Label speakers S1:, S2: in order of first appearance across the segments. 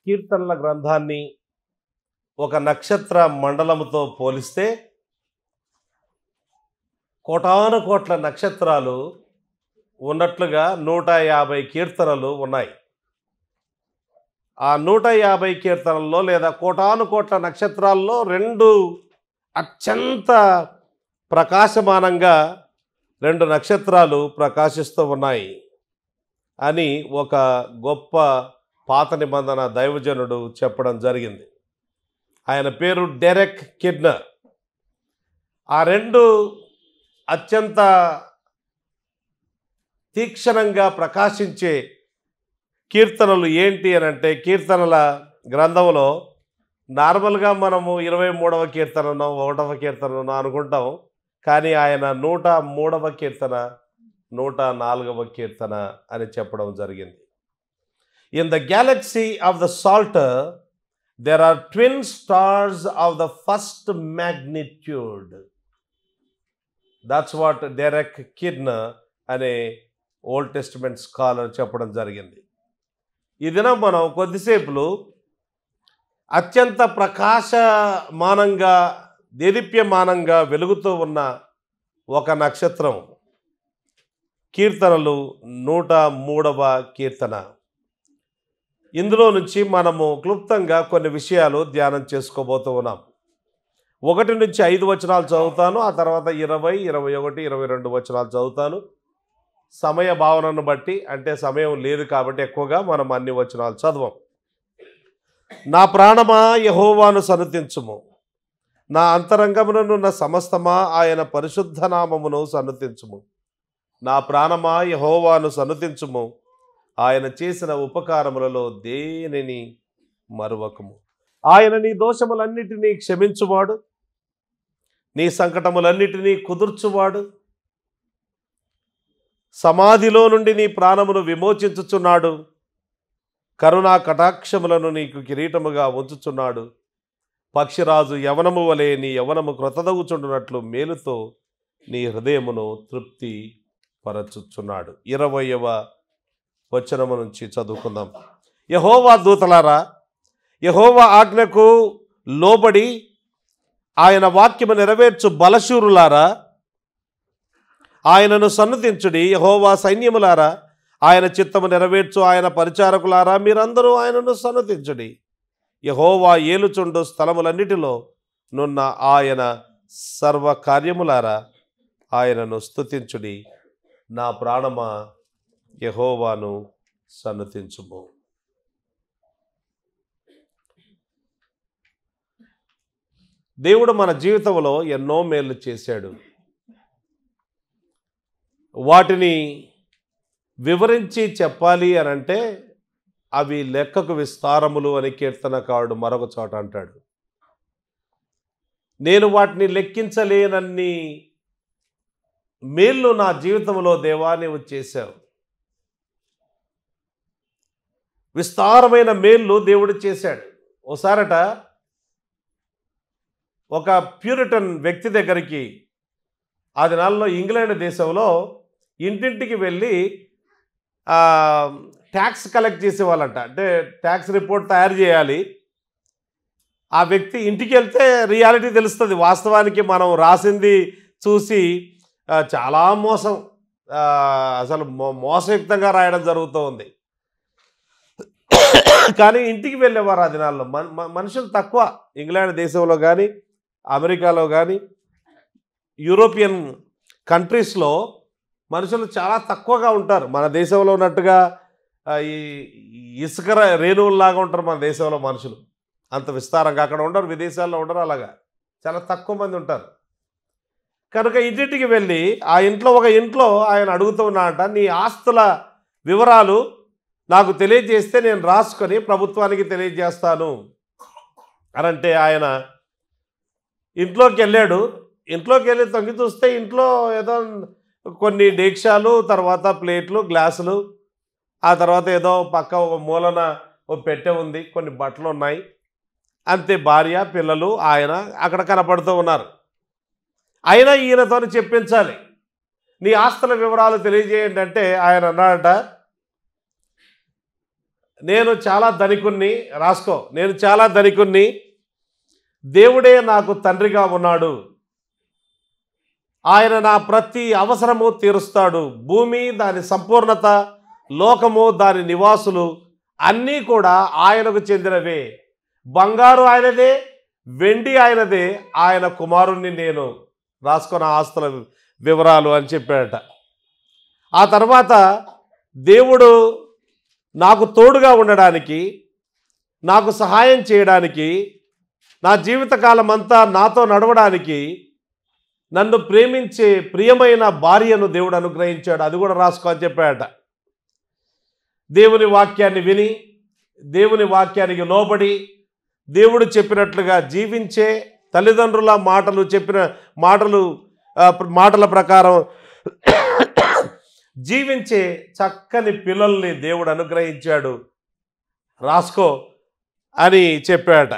S1: కీర్తనల గ్రంథాన్ని ఒక నక్షత్ర మండలముతో పోలిస్తే కోటాను కోట్ల నక్షత్రాలు ఉన్నట్లుగా 150 కీర్తనలు ఉన్నాయి. ఆ 150 కీర్తనల్లో లేదా కోటాను కోట్ల నక్షత్రాల్లో 2 అత్యంత ప్రకాశమానంగా 2 నక్షత్రాలు ప్రకాశిస్తూ ఉన్నాయి అని ఒక గొప్ప పాత నిబంధన దైవజనుడు చెప్పడం జరిగింది. ఆయన పేరు డెరెక్ కిడ్నర్. ఆ 2 అత్యంత తీక్షణంగా ప్రకాశించే కీర్తనలు ఏంటి అని అంటే, కీర్తనల గ్రంథంలో నార్మల్గా మనము 23వ కీర్తననో 1వ కీర్తననో అనుకుంటాం. కానీ ఆయన 103వ కీర్తన 104వ కీర్తన అని చెప్పడం జరిగింది. In the galaxy of the Psalter, there are twin stars of the first magnitude. That's what Derek Kidner అనే ఓల్డ్ టెస్టిమెంట్ స్కాలర్ చెప్పడం జరిగింది. ఈ దినం మనం కొద్దిసేపులు అత్యంత ప్రకాశమానంగా దేదీప్యమానంగా వెలుగుతూ ఉన్న ఒక నక్షత్రం, కీర్తనలు 103వ కీర్తన. ఇందులో నుంచి మనము క్లుప్తంగా కొన్ని విషయాలు ధ్యానం చేసుకోబోతూ ఉన్నాం. 1 నుంచి 5 వచనాలు చదువుతాను, ఆ తర్వాత 20, 21, 22 వచనాలు చదువుతాను. సమయ భావనను బట్టి, అంటే సమయం లేదు కాబట్టి ఎక్కువగా మనం అన్ని వచనాలు చదవం. నా ప్రాణమా యెహోవాను సన్నుతించుము, నా అంతరంగముననున్న సమస్తమా ఆయన పరిశుద్ధ నామమును సన్నుతించుము. నా ప్రాణమా యెహోవాను సన్నుతించుము, ఆయన చేసిన ఉపకారములలో దేనిని మరువకము. ఆయన నీ దోషములన్నిటినీ క్షమించువాడు, నీ సంకటములన్నిటినీ కుదుర్చువాడు, సమాధిలో నుండి నీ ప్రాణమును విమోచించుచున్నాడు, కరుణా కటాక్షములను నీకు కిరీటముగా ఉంచుచున్నాడు. పక్షిరాజు యవనము వలె నీ యవనము క్రొత్తదగుచుండునట్లు మేలుతో నీ హృదయమును తృప్తి పరచుచున్నాడు. 20వ వచనము నుంచి చదువుకుందాం. యెహోవా దూతలారా, యెహోవా ఆజ్ఞకు లోబడి ఆయన వాక్యము నెరవేర్చు బలశూరులారా, ఆయనను సన్నుతించుడి. యెహోవా సైన్యములారా, ఆయన చిత్తము నెరవేర్చు ఆయన పరిచారకులారా, మీరందరూ ఆయనను సన్నుతించుడి. యెహోవా ఏలుచుండు స్థలములన్నిటిలో నున్న ఆయన సర్వకార్యములారా, ఆయనను స్తుతించుడి. నా ప్రాణమా యెహోవాను సన్నుతించుము. దేవుడు మన జీవితంలో ఎన్నో మేలు చేశాడు. వాటిని వివరించి చెప్పాలి అని అంటే అవి లెక్కకు విస్తారములు అని కీర్తనకారుడు మరొక చోట అంటాడు. నేను వాటిని లెక్కించలేనన్ని మేళ్ళు నా జీవితంలో దేవా నీవు చేశావు. విస్తారమైన మేళ్ళు దేవుడు చేశాడు. ఓసారట ఒక ప్యూరిటన్ వ్యక్తి దగ్గరికి, ఆ దినాల్లో ఇంగ్లాండ్ దేశంలో ఇంటింటికి వెళ్ళి ట్యాక్స్ కలెక్ట్ చేసేవాళ్ళంట. అంటే ట్యాక్స్ రిపోర్ట్ తయారు చేయాలి. ఆ వ్యక్తి ఇంటికి వెళ్తే రియాలిటీ తెలుస్తుంది. వాస్తవానికి మనం రాసింది చూసి చాలా మోసం, అసలు మోసయుక్తంగా రాయడం జరుగుతూ ఉంది. కానీ ఇంటికి వెళ్ళేవారు ఆ దినాల్లో. మనుషులు తక్కువ. ఇంగ్లాండ్ దేశంలో కానీ, అమెరికాలో కానీ, యూరోపియన్ కంట్రీస్లో మనుషులు చాలా తక్కువగా ఉంటారు. మన దేశంలో ఉన్నట్టుగా ఈ ఇసుక రేణువుల్లాగా ఉంటారు మన దేశంలో మనుషులు. అంత విస్తారంగా అక్కడ ఉండరు, విదేశాల్లో ఉండరు. అలాగా చాలా తక్కువ మంది ఉంటారు. కనుక ఇంటింటికి వెళ్ళి ఆ ఇంట్లో ఒక ఇంట్లో ఆయన అడుగుతూ ఉన్నాడట, నీ ఆస్తుల వివరాలు నాకు తెలియజేస్తే నేను రాసుకొని ప్రభుత్వానికి తెలియజేస్తాను అనంటే, ఆయన ఇంట్లోకి వెళ్ళాడు. ఇంట్లోకి వెళ్ళి తొంగి చూస్తే ఇంట్లో ఏదో కొన్ని డేక్షాలు, తర్వాత ప్లేట్లు, గ్లాసులు, ఆ తర్వాత ఏదో పక్క ఒక మూలన ఒక పెట్టె ఉంది, కొన్ని బట్టలు ఉన్నాయి, అంతే. భార్య, పిల్లలు, ఆయన అక్కడ కనపడుతూ ఉన్నారు. అయినా ఈయనతో చెప్పించాలి, నీ ఆస్తుల వివరాలు తెలియజేయండి అంటే ఆయన అన్నాడట, నేను చాలా ధనికుణ్ణి, రాసుకో, నేను చాలా ధనికుణ్ణి, దేవుడే నాకు తండ్రిగా ఉన్నాడు, ఆయన నా ప్రతి అవసరము తీరుస్తాడు, భూమి దాని సంపూర్ణత, లోకము దాని నివాసులు అన్నీ కూడా ఆయనకు చెందినవే, బంగారు ఆయనదే, వెండి ఆయనదే, ఆయన కుమారుణ్ణి నేను, రాసుకున్న ఆస్తుల వివరాలు అని చెప్పాడట. ఆ తర్వాత దేవుడు నాకు తోడుగా ఉండడానికి, నాకు సహాయం చేయడానికి, నా జీవితకాలం అంతా నాతో నడవడానికి నన్ను ప్రేమించే ప్రియమైన భార్యను దేవుడు అనుగ్రహించాడు, అది కూడా రాసుకో అని చెప్పాడట. దేవుని వాక్యాన్ని విని, దేవుని వాక్యానికి లోబడి, దేవుడు చెప్పినట్లుగా జీవించే, తల్లిదండ్రుల చెప్పిన మాటల ప్రకారం జీవించే చక్కని పిల్లల్ని దేవుడు అనుగ్రహించాడు, రాసుకో అని చెప్పాడట.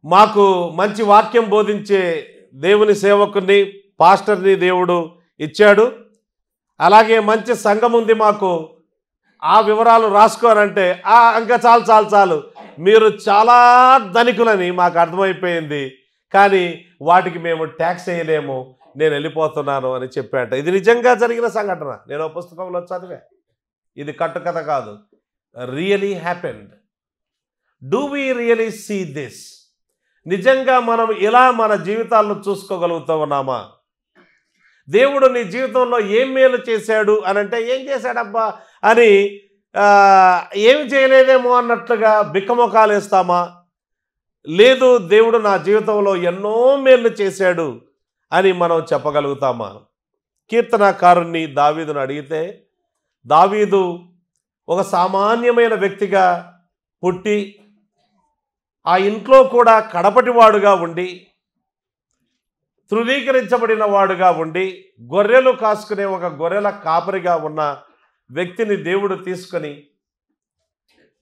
S1: మాకు మంచి వాక్యం బోధించే దేవుని సేవకుని, పాస్టర్ని దేవుడు ఇచ్చాడు. అలాగే మంచి సంఘం ఉంది మాకు, ఆ వివరాలు రాసుకోనంటే ఇంకా చాలు చాలు చాలు, మీరు చాలా ధనికులని మాకు అర్థమైపోయింది, కానీ వాటికి మేము ట్యాక్స్ వేయలేము, నేను వెళ్ళిపోతున్నాను అని చెప్పాట. ఇది నిజంగా జరిగిన సంఘటన, నేను పుస్తకంలో చదివా, ఇది కట్టుకథ కాదు, really happened. Do we really see this? నిజంగా మనం ఇలా మన జీవితాలను చూసుకోగలుగుతూ ఉన్నామా? దేవుడు నీ జీవితంలో ఏం మేలు చేశాడు అని అంటే, ఏం చేశాడబ్బా అని ఏమి చేయలేదేమో అన్నట్లుగా బిక్కమొఖాలు వేస్తామా? లేదు, దేవుడు నా జీవితంలో ఎన్నో మేలు చేశాడు అని మనం చెప్పగలుగుతామా? కీర్తనకారుణ్ణి దావీదును అడిగితే, దావీదు ఒక సామాన్యమైన వ్యక్తిగా పుట్టి, ఆ ఇంట్లో కూడా కడపటివాడుగా ఉండి, తృణీకరించబడిన వాడుగా ఉండి, గొర్రెలు కాసుకునే ఒక గొర్రెల కాపరిగా ఉన్న వ్యక్తిని దేవుడు తీసుకొని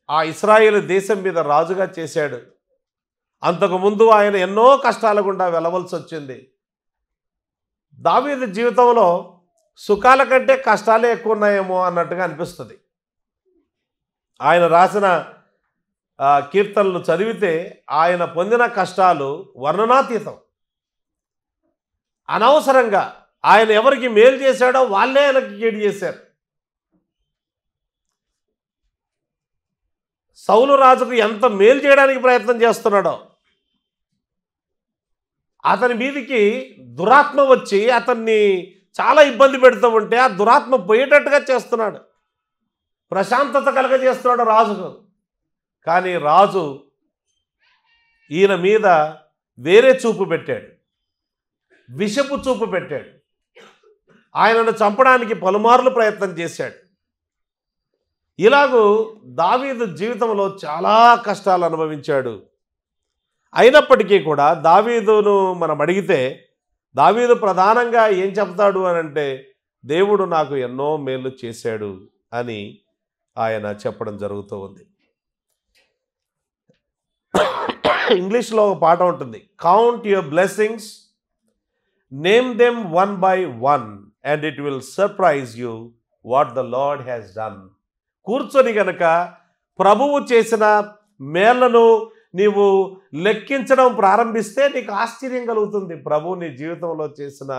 S1: ఆ ఇశ్రాయేలు దేశం మీద రాజుగా చేశాడు. అంతకుముందు ఆయన ఎన్నో కష్టాల గుండా వెళ్ళవలసి వచ్చింది. దావీదు జీవితంలో సుఖాల కంటే కష్టాలే ఎక్కువ ఉన్నాయేమో అన్నట్టుగా అనిపిస్తుంది. ఆయన రాసిన కీర్తనలు చదివితే ఆయన పొందిన కష్టాలు వర్ణనాతీతం. అనవసరంగా ఆయన ఎవరికి మేలు చేశాడో వాళ్ళే ఆయనకి కీడు చేశారు. సౌలు రాజుకు ఎంత మేలు చేయడానికి ప్రయత్నం చేస్తున్నాడో, అతని మీదికి దురాత్మ వచ్చి అతన్ని చాలా ఇబ్బంది పెడుతూ ఉంటే ఆ దురాత్మ పోయేటట్టుగా చేస్తున్నాడు, ప్రశాంతత కలగజేస్తున్నాడు రాజుకు. కానీ రాజు ఈయన మీద వేరే చూపు పెట్టాడు, విషపు చూపు పెట్టాడు, ఆయనను చంపడానికి పలుమార్లు ప్రయత్నం చేశాడు. ఇలాగూ దావీదు జీవితంలో చాలా కష్టాలు అనుభవించాడు. అయినప్పటికీ కూడా దావీదును మనం అడిగితే, దావీదు ప్రధానంగా ఏం చెప్తాడు అని అంటే, దేవుడు నాకు ఎన్నో మేలు చేశాడు అని ఆయన చెప్పడం జరుగుతూ ఉంది. ఇంగ్లీష్లో ఒక పాట ఉంటుంది, count your blessings, name them one by one and it will surprise you what the lord has done. కూర్చొని గనక ప్రభువు చేసిన మేళ్లను నీవు లెక్కించడం ప్రారంభిస్తే నీకు ఆశ్చర్యం కలుగుతుంది. ప్రభువు నీ జీవితంలో చేసిన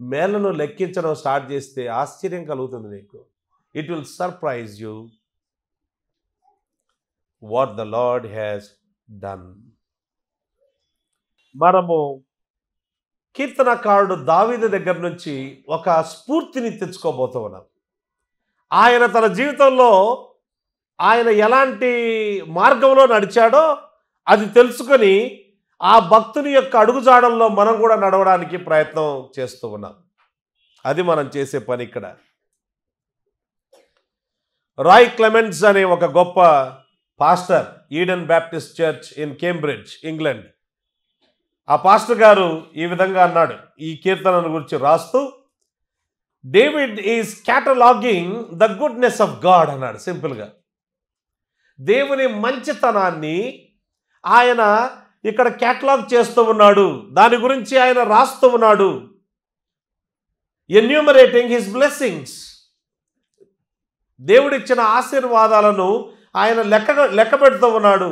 S1: మేళ్లను లెక్కించడం స్టార్ట్ చేస్తే ఆశ్చర్యం కలుగుతుంది నీకు. It will surprise you what the lord has done. మనము కీర్తనకారుడు దావీదు దగ్గర నుంచి ఒక స్ఫూర్తిని తెచ్చుకోబోతూ ఉన్నాం. ఆయన తన జీవితంలో ఆయన ఎలాంటి మార్గంలో నడిచాడో అది తెలుసుకొని ఆ భక్తుని యొక్క అడుగుజాడల్లో మనం కూడా నడవడానికి ప్రయత్నం చేస్తూ ఉన్నాం. అది మనం చేసే పని ఇక్కడ. రాయ్ క్లెమెంట్స్ అనే ఒక గొప్ప pastor, Eden Baptist church in Cambridge, England, ఆ పాస్టర్ గారు ఈ విధంగా అన్నాడు ఈ కీర్తనను గురించి రాస్తూ, David is cataloguing the goodness of God అన్నాడు. సింపుల్గా దేవుని మంచితనాన్ని ఆయన ఇక్కడ క్యాటలాగ్ చేస్తూ ఉన్నాడు, దాని గురించి ఆయన రాస్తూ ఉన్నాడు. ఎన్యూమరేటింగ్ హిస్ బ్లెస్సింగ్స్, దేవుడిచ్చిన ఆశీర్వాదాలను ఆయన లెక్క పెడుతూ ఉన్నాడు.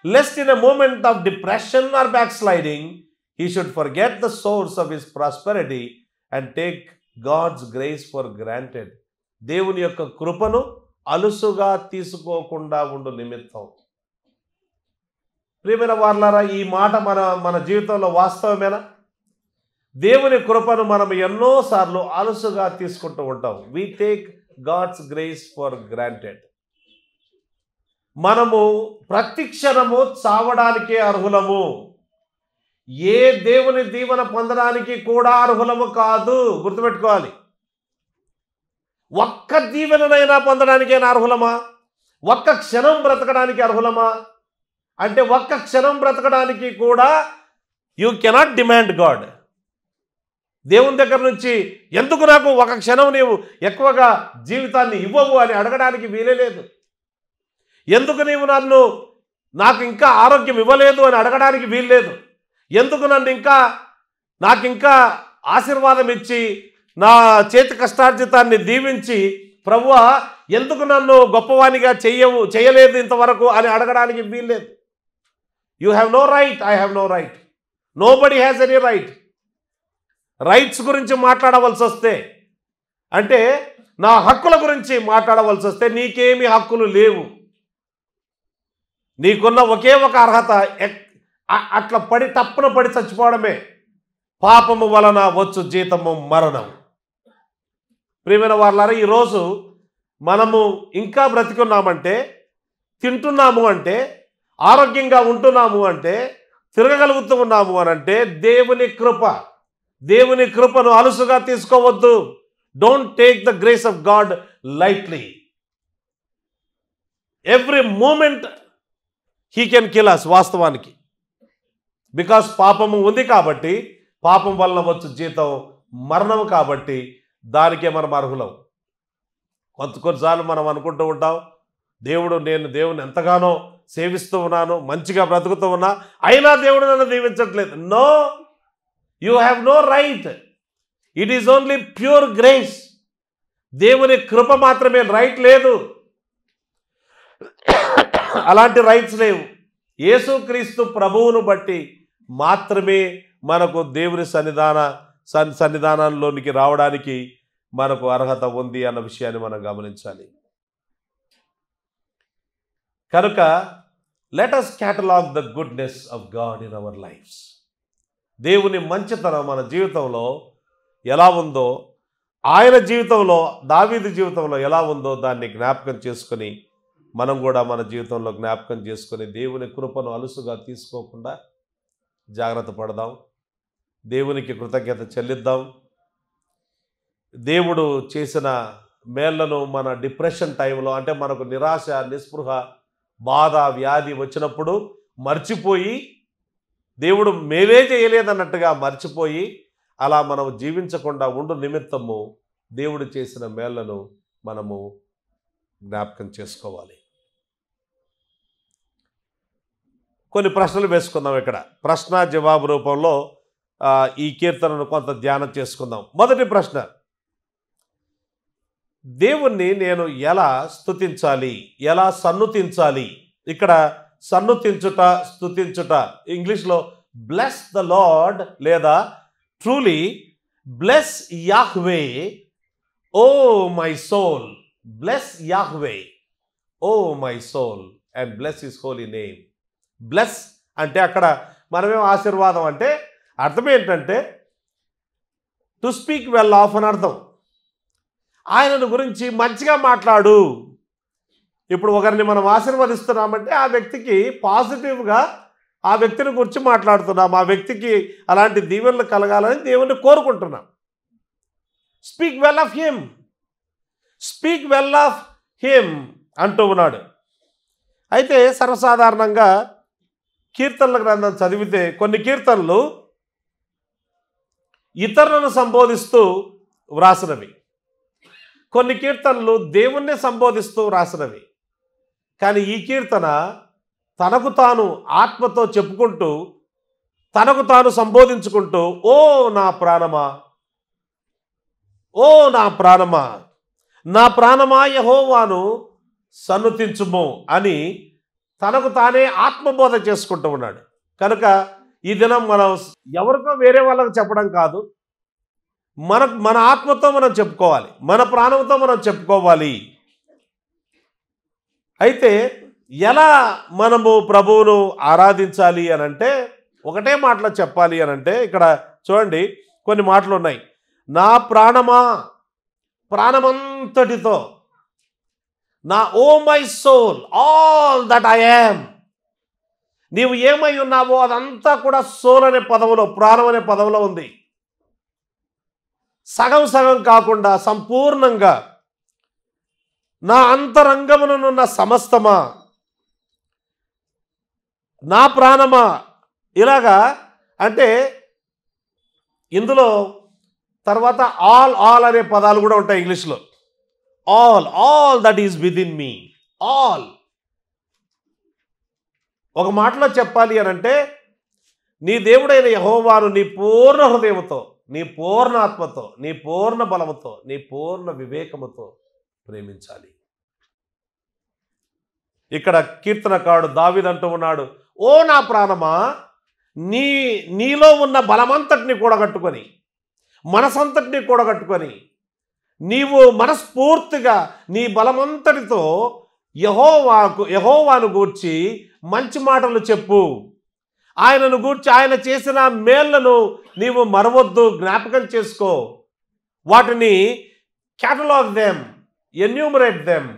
S1: Lest in a moment of depression or backsliding he should forget the source of his prosperity and take God's grace for granted. దేవుని యొక్క కృపను అలుసుగా తీసుకోకుండా ఉండు నిమిత్తం. ప్రియమైన వారలారా, ఈ మాట మన జీవితంలో వాస్తవమేనా? దేవుని కృపను మనం ఎన్నోసార్లు అలుసుగా తీసుకుంటూ ఉంటాం. We take God's grace for granted. మనము ప్రతి క్షణము చావడానికే అర్హులము. ఏ దేవుని దీవెన పొందడానికి కూడా అర్హులము కాదు. గుర్తుపెట్టుకోవాలి. ఒక్క దీవెననైనా పొందడానికైనా అర్హులమా? ఒక్క క్షణం బ్రతకడానికి అర్హులమా అంటే ఒక్క క్షణం బ్రతకడానికి కూడా యూ కెనాట్ డిమాండ్ గాడ్. దేవుని దగ్గర నుంచి ఎందుకు నాకు ఒక క్షణం నీవు ఎక్కువగా జీవితాన్ని ఇవ్వవు అని అడగడానికి వీలే లేదు. ఎందుకు నీవు నాకు ఇంకా ఆరోగ్యం ఇవ్వలేదు అని అడగడానికి వీల్లేదు. ఎందుకు నాకు ఇంకా ఆశీర్వాదం ఇచ్చి నా చేతి కష్టార్జితాన్ని దీవించి ప్రభువా ఎందుకు నన్ను గొప్పవానిగా చేయలేదు ఇంతవరకు అని అడగడానికి వీల్లేదు. You have no right, I have no right, nobody has any right. Rights గురించి మాట్లాడవలసి వస్తే అంటే నా హక్కుల గురించి మాట్లాడవలసి వస్తే నీకేమీ హక్కులు లేవు. నీకున్న ఒకే ఒక అర్హత అట్లా తప్పున పడి చచ్చిపోవడమే. పాపము వలన వచ్చు జీతము మరణం. ప్రియమైన వారలారా, ఈరోజు మనము ఇంకా బ్రతికున్నామంటే, తింటున్నాము అంటే, ఆరోగ్యంగా ఉంటున్నాము అంటే, తిరగగలుగుతూ ఉన్నాము అని అంటే దేవుని కృప. దేవుని కృపను అలుసుగా తీసుకోవద్దు. Don't take the grace of God lightly. Every moment he can kill us. వాస్తవానికి బికాస్ పాపము ఉంది కాబట్టి, పాపం వలన వచ్చు జీతం మరణం కాబట్టి దానికే మనం అర్హులం. కొన్నిసార్లు మనం అనుకుంటూ ఉంటాం, నేను దేవుని ఎంతగానో సేవిస్తూ ఉన్నాను, మంచిగా బ్రతుకుతూ ఉన్నా, అయినా దేవుడు నన్ను దీవించట్లేదు. No, you have no right. It is only pure grace. దేవుని కృప మాత్రమే, రైట్ లేదు. అలాంటి రైట్స్ లేవు. యేసుక్రీస్తు ప్రభువును బట్టి మాత్రమే మనకు దేవుని సన్నిధానంలోనికి రావడానికి మనకు అర్హత ఉంది అన్న విషయాన్ని మనం గమనించాలి. కనుక let us catalog the goodness of God in our lives. దేవుని మంచితనం మన జీవితంలో ఎలా ఉందో, ఆయన జీవితంలో, దావీదు జీవితంలో ఎలా ఉందో దాన్ని జ్ఞాపకం చేసుకొని మనం కూడా మన జీవితంలో జ్ఞాపకం చేసుకొని దేవుని కృపను అలుసుగా తీసుకోకుండా జాగ్రత్త పడదాం. దేవునికి కృతజ్ఞత చెల్లిద్దాం. దేవుడు చేసిన మేళ్లను మన డిప్రెషన్ టైంలో, అంటే మనకు నిరాశ, నిస్పృహ, బాధ, వ్యాధి వచ్చినప్పుడు మర్చిపోయి, దేవుడు మేలే చేయలేదన్నట్టుగా మర్చిపోయి అలా మనం జీవించకుండా ఉండు నిమిత్తము దేవుడు చేసిన మేళ్లను మనము జ్ఞాపకం చేసుకోవాలి. కొన్ని ప్రశ్నలు వేసుకుందాం. ఇక్కడ ప్రశ్న జవాబు రూపంలో ఈ కీర్తనను కొంత ధ్యానం చేసుకుందాం. మొదటి ప్రశ్న, దేవుణ్ణి నేను ఎలా స్తుతించాలి, ఎలా సన్నుతించాలి? ఇక్కడ సన్నుతించుట, స్తుతించుట, ఇంగ్లీష్లో బ్లెస్ ద లార్డ్ లేదా truly bless Yahweh O my soul, bless Yahweh O my soul and bless his holy name. Bless అంటే అక్కడ మనమేం ఆశీర్వాదం అంటే అర్థం ఏంటంటే టు స్పీక్ వెల్ ఆఫ్ అని అర్థం. ఆయనను గురించి మంచిగా మాట్లాడు. ఇప్పుడు ఒకరిని మనం ఆశీర్వదిస్తున్నామంటే ఆ వ్యక్తికి పాజిటివ్గా ఆ వ్యక్తిని గురించి మాట్లాడుతున్నాం. ఆ వ్యక్తికి అలాంటి దీవెనలు కలగాలని దేవుణ్ణి కోరుకుంటున్నాం. Speak well of him, speak well of him అంటూ ఉన్నాడు. అయితే సర్వసాధారణంగా కీర్తనల గ్రంథం చదివితే కొన్ని కీర్తనలు ఇతరులను సంబోధిస్తూ వ్రాసినవి, కొన్ని కీర్తనలు దేవుణ్ణి సంబోధిస్తూ వ్రాసినవి. కానీ ఈ కీర్తన తనకు తాను ఆత్మతో చెప్పుకుంటూ, తనకు తాను సంబోధించుకుంటూ, ఓ నా ప్రాణమా, ఓ నా ప్రాణమా, నా ప్రాణమా యెహోవాను సన్నుతించుము అని తనకు తానే ఆత్మబోధ చేసుకుంటూ ఉన్నాడు. కనుక ఈ దినం మనం ఎవరికో వేరే వాళ్ళకు చెప్పడం కాదు, మన ఆత్మతో మనం చెప్పుకోవాలి, మన ప్రాణంతో మనం చెప్పుకోవాలి. అయితే ఎలా మనము ప్రభువును ఆరాధించాలి అని అంటే, ఒకటే మాటలో చెప్పాలి అని అంటే, ఇక్కడ చూడండి కొన్ని మాటలు ఉన్నాయి. నా ప్రాణమా, ప్రాణమంతటితో, నా O my soul all that I am, నీవు ఏమై ఉన్నావో అదంతా కూడా సోల్ అనే పదవులో, ప్రాణం అనే పదవిలో ఉంది. సగం సగం కాకుండా సంపూర్ణంగా నా అంతరంగమునున్న సమస్తమా, నా ప్రాణమా, ఇలాగా అంటే ఇందులో తర్వాత ఆల్ అనే పదాలు కూడా ఉంటాయి ఇంగ్లీష్లో. All that is within me, all. ఒక మాటలో చెప్పాలి అని అంటే, నీ దేవుడైన యెహోవాను నీ పూర్ణ హృదయముతో, నీ పూర్ణ ఆత్మతో, నీ పూర్ణ బలముతో, నీ పూర్ణ వివేకముతో ప్రేమించాలి. ఇక్కడ కీర్తనకారుడు దావీదు అంటూ ఉన్నాడు, ఓ నా ప్రాణమా, నీలో ఉన్న బలమంతటిని కూడగట్టుకొని, మనసంతటిని కూడగట్టుకొని, నీవు మనస్ఫూర్తిగా నీ బలమంతటితో యెహోవాను గూర్చి మంచి మాటలు చెప్పు. ఆయనను గూర్చి, ఆయన చేసిన మేళ్లను నీవు మరవద్దు, జ్ఞాపకం చేసుకో. వాటిని క్యాటలాగ్ దెమ్, ఎన్యూమరేట్ దెమ్,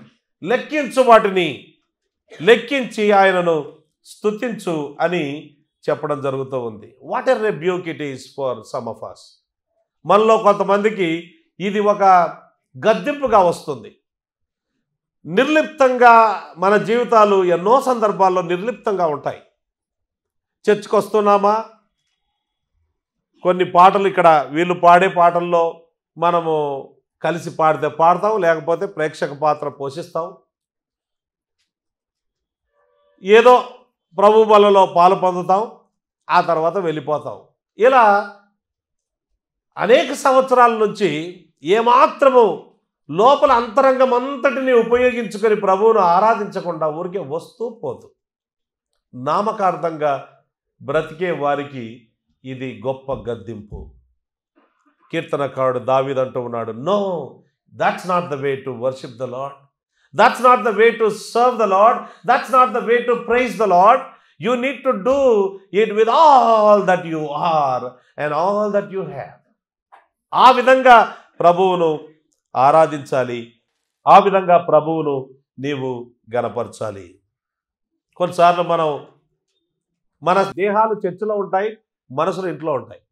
S1: లెక్కించు, వాటిని లెక్కించి ఆయనను స్తుతించు అని చెప్పడం జరుగుతూ ఉంది. What a rebuke it is for some of us. మనలో కొంతమందికి ఇది ఒక గద్దింపుగా వస్తుంది. నిర్లిప్తంగా మన జీవితాలు ఎన్నో సందర్భాల్లో నిర్లిప్తంగా ఉంటాయి. చర్చ్కి వస్తున్నామా, కొన్ని పాటలు ఇక్కడ వీళ్ళు పాడే పాటల్లో మనము కలిసి పాడితే పాడతాం, లేకపోతే ప్రేక్షక పాత్ర పోషిస్తాం, ఏదో ప్రభు బలలో పాలు పొందుతాం, ఆ తర్వాత వెళ్ళిపోతాం. ఇలా అనేక సంవత్సరాల నుంచి ఏమాత్రము లోపల అంతరంగం అంతటిని ఉపయోగించుకొని ప్రభువును ఆరాధించకుండా ఊరికే వస్తూ పోతూ నామకార్థంగా బ్రతికే వారికి ఇది గొప్ప గద్దింపు. కీర్తనకారుడు దావీదు అంటూ ఉన్నాడు, no, that's not the way to worship the Lord, that's not the way to serve the Lord, that's not the way to praise the Lord. You need to do it with all that you are and all that you have. ఆ విధంగా ప్రభువును ఆరాధించాలి, ఆ విధంగా ప్రభువును నీవు గణపరచాలి. కొన్నిసార్లు మన దేహాలు చర్చిలో ఉంటాయి, మనసులు ఇంట్లో ఉంటాయి.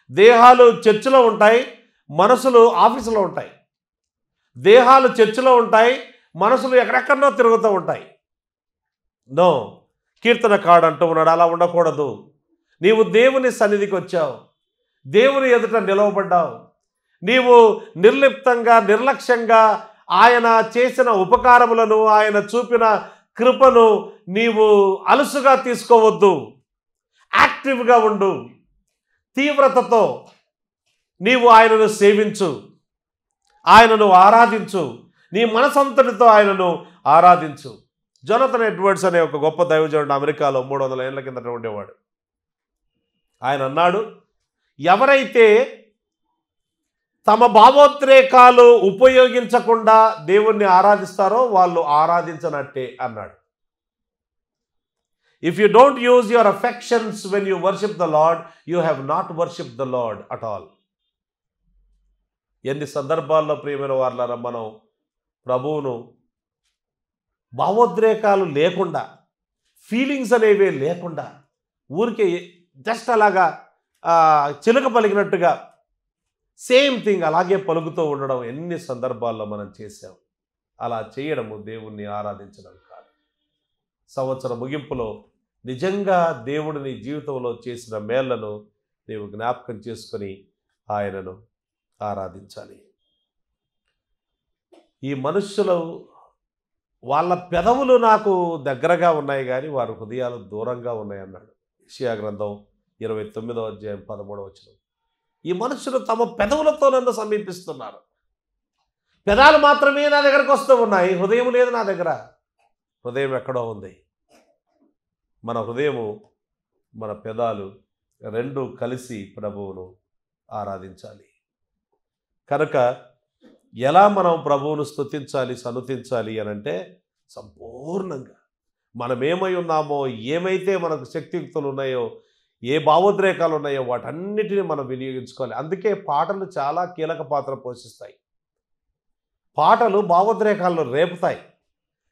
S1: దేహాలు చర్చిలో ఉంటాయి, మనసులు ఆఫీసులో ఉంటాయి. దేహాలు చర్చిలో ఉంటాయి, మనసులు ఎక్కడెక్కడో తిరుగుతూ ఉంటాయి. నో, కీర్తనకారుడు అంటూ ఉన్నాడు, అలా ఉండకూడదు. నీవు దేవుని సన్నిధికి వచ్చావు, దేవుని ఎదుట నిలవబడ్డావు. నీవు నిర్లిప్తంగా, నిర్లక్ష్యంగా ఆయన చేసిన ఉపకారములను, ఆయన చూపిన కృపను నీవు అలుసుగా తీసుకోవద్దు. యాక్టివ్గా ఉండు, తీవ్రతతో నీవు ఆయనను సేవించు, ఆయనను ఆరాధించు, నీ మనసంతటితో ఆయనను ఆరాధించు. జోనథన్ ఎడ్వర్డ్స్ అనే ఒక గొప్ప దైవజనుడు అమెరికాలో 300 ఏళ్ల కిందట ఉండేవాడు. ఆయన అన్నాడు, ఎవరైతే తమ భావోద్రేకాలు ఉపయోగించకుండా దేవుణ్ణి ఆరాధిస్తారో వాళ్ళు ఆరాధించనట్టే అన్నాడు. If you don't use your affections when you worship the lord, you have not worship the lord at all. ఎన్ని సందర్భాల్లో ప్రియమైన వారులారా మనం ప్రభువును భావోద్రేకాలు లేకుండా, ఫీలింగ్స్ అనేవి లేకుండా, ఊరికే జస్ట్ అలాగా చిలుక పలికినట్టుగా సేమ్ థింగ్ అలాగే పలుకుతూ ఉండడం ఎన్ని సందర్భాల్లో మనం చేసాం. అలా చేయడము దేవుణ్ణి ఆరాధించడం కాదు. సంవత్సర ముగింపులో నిజంగా దేవుడు నీ జీవితంలో చేసిన మేళ్లను నీవు జ్ఞాపకం చేసుకొని ఆయనను ఆరాధించాలి. ఈ మనుష్యులు వాళ్ళ పెదవులు నాకు దగ్గరగా ఉన్నాయి కానీ వారి హృదయాలు దూరంగా ఉన్నాయి అన్నాడు. యెషయా గ్రంథం 29వ అధ్యాయం 13వ వచనం. ఈ మనుషులు తమ పెదవులతో నన్ను సమీపిస్తున్నారు, పెదాలు మాత్రమే నా దగ్గరకు వస్తూ ఉన్నాయి, హృదయం లేదు నా దగ్గర. హృదయం ఎక్కడో ఉంది. మన హృదయము, మన పెదాలు రెండు కలిసి ప్రభువును ఆరాధించాలి. కనుక ఎలా మనం ప్రభువును స్తుతించాలి, సన్నుతించాలి అనంటే సంపూర్ణంగా మనం ఏమై ఉన్నామో, ఏమైతే మనకు శక్తియుక్తులు ఉన్నాయో, ఏ భావోద్రేకాలు ఉన్నాయో వాటన్నిటిని మనం వినియోగించుకోవాలి. అందుకే పాటలు చాలా కీలక పాత్ర పోషిస్తాయి. పాటలు భావోద్రేకాలను రేపుతాయి.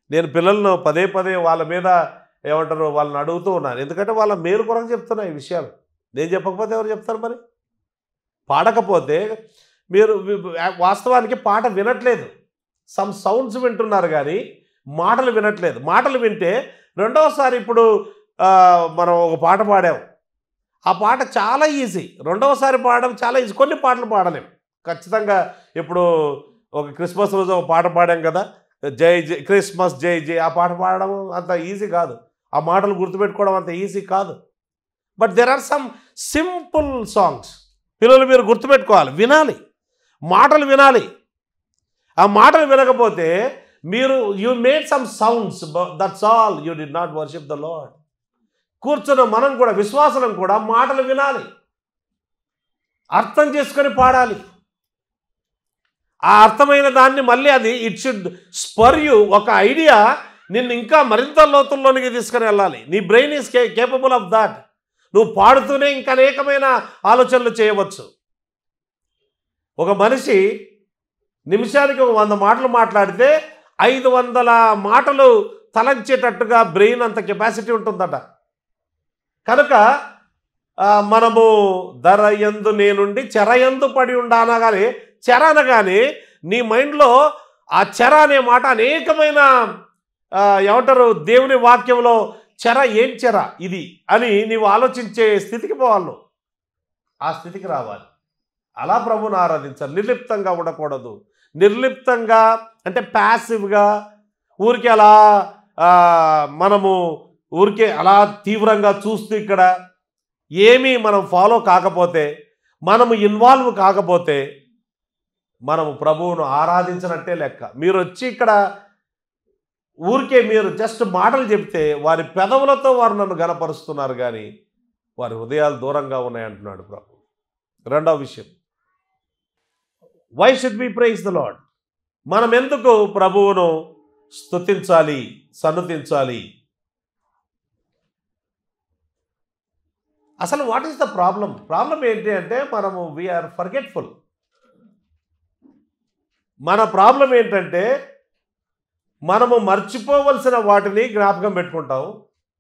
S1: నేను పిల్లలను పదే పదే వాళ్ళ మీద ఏమంటారు వాళ్ళని అడుగుతూ ఉన్నాను. ఎందుకంటే వాళ్ళ మేలు కొరకు చెప్తున్నా ఈ విషయాలు. నేను చెప్పకపోతే ఎవరు చెప్తారు? మరి పాడకపోతే మీరు వాస్తవానికి పాట వినట్లేదు, సమ్ సౌండ్స్ వింటున్నారు కానీ మాటలు వినట్లేదు. మాటలు వింటే రెండవసారి ఇప్పుడు మనం ఒక పాట పాడాం, ఆ పాట చాలా ఈజీ, రెండవసారి పాడడం చాలా ఈజీ. కొన్ని పాటలు పాడలేం ఖచ్చితంగా. ఇప్పుడు ఒక క్రిస్మస్ రోజు ఒక పాట పాడాం కదా, జై జై క్రిస్మస్ జై జై, ఆ పాట పాడడం అంత ఈజీ కాదు, ఆ మాటలు గుర్తుపెట్టుకోవడం అంత ఈజీ కాదు. But there are some simple songs. పిల్లలు మీరు గుర్తుపెట్టుకోవాలి, వినాలి, మాటలు వినాలి. ఆ మాటలు వినకపోతే మీరు you made some sounds, that's all, you did not worship the lord. కూర్చున్న మనం కూడా, విశ్వాసం కూడా మాటలు వినాలి, అర్థం చేసుకొని పాడాలి. ఆ అర్థమైన దాన్ని మళ్ళీ అది ఇట్ షుడ్ స్పర్ యూ, ఒక ఐడియా నిన్ను ఇంకా మరింత లోతుల్లోనికి తీసుకొని వెళ్ళాలి. నీ brain is capable of that. నువ్వు పాడుతూనే ఇంకా అనేకమైన ఆలోచనలు చేయవచ్చు. ఒక మనిషి నిమిషానికి 100 మాటలు మాట్లాడితే 500 మాటలు తలంచేటట్టుగా బ్రెయిన్ అంత కెపాసిటీ ఉంటుందట. కనుక మనము ధరయందు నేనుండి చెరయందు పడి ఉండానగానే, చెర అనగానే నీ మైండ్లో ఆ చెర అనే మాట అనేకమైన ఏమంటారు దేవుని వాక్యంలో చెర, ఏం చెర ఇది అని నీవు ఆలోచించే స్థితికి పోవాలి. ఆ స్థితికి రావాలి. అలా ప్రభువుని ఆరాధించాలి. నిర్లిప్తంగా ఉండకూడదు. నిర్లిప్తంగా అంటే ప్యాసివ్గా ఊరికే అలా మనము ఊరికే అలా తీవ్రంగా చూస్తూ ఇక్కడ ఏమీ మనం ఫాలో కాకపోతే, మనము ఇన్వాల్వ్ కాకపోతే మనము ప్రభువును ఆరాధించినట్టే లెక్క. మీరు వచ్చి ఇక్కడ ఊరికే మీరు జస్ట్ మాటలు చెప్తే వారి పెదవులతో వారు నన్ను గనపరుస్తున్నారు కానీ వారి హృదయాలు దూరంగా ఉన్నాయంటున్నాడు ప్రభు. రెండవ విషయం, why should we praise the Lord? మనం ఎందుకు ప్రభువును స్తుతించాలి, సన్నుతించాలి? అసలు what is the problem? Problem ఏంటి అంటే మనము వీఆర్ ఫర్గెట్ఫుల్. మన ప్రాబ్లం ఏంటంటే మనము మర్చిపోవలసిన వాటిని జ్ఞాపకం పెట్టుకుంటాం,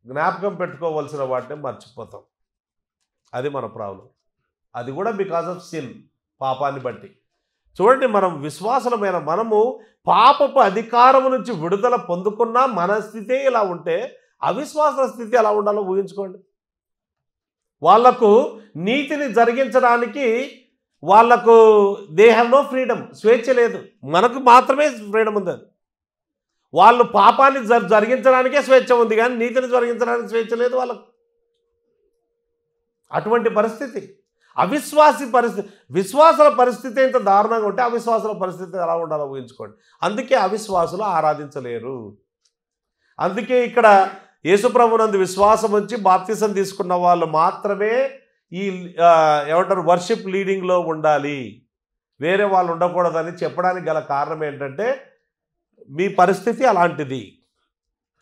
S1: జ్ఞాపకం పెట్టుకోవలసిన వాటిని మర్చిపోతాం. అది మన ప్రాబ్లం. అది కూడా బికాజ్ ఆఫ్ సిన్, పాపాన్ని బట్టి. చూడండి, మనం విశ్వాసమైన మనము పాపపు అధికారం నుంచి విడుదల పొందుకున్న మన స్థితే ఇలా ఉంటే అవిశ్వాస స్థితి ఎలా ఉండాలో ఊహించుకోండి. వాళ్లకు నీతిని జరిగించడానికి వాళ్లకు దే హ్యావ్ నో ఫ్రీడమ్, స్వేచ్ఛ లేదు. మనకు మాత్రమే ఫ్రీడమ్ ఉంది. అది వాళ్ళు పాపాన్ని జరిగించడానికే స్వేచ్ఛ ఉంది కానీ నీతిని జరిగించడానికి స్వేచ్ఛ లేదు వాళ్ళకు. అటువంటి పరిస్థితి అవిశ్వాసి పరిస్థితి. విశ్వాసాల పరిస్థితి ఎంత దారుణంగా ఉంటే అవిశ్వాసాల పరిస్థితి ఎలా ఉండాలో ఊహించుకోండి. అందుకే అవిశ్వాసులు ఆరాధించలేరు. అందుకే ఇక్కడ యేసుప్రభునందు విశ్వాసం వచ్చి బాప్తిసం తీసుకున్న వాళ్ళు మాత్రమే ఈ ఏమంటారు వర్షిప్ లీడింగ్లో ఉండాలి, వేరే వాళ్ళు ఉండకూడదని చెప్పడానికి గల కారణం ఏంటంటే మీ పరిస్థితి అలాంటిది.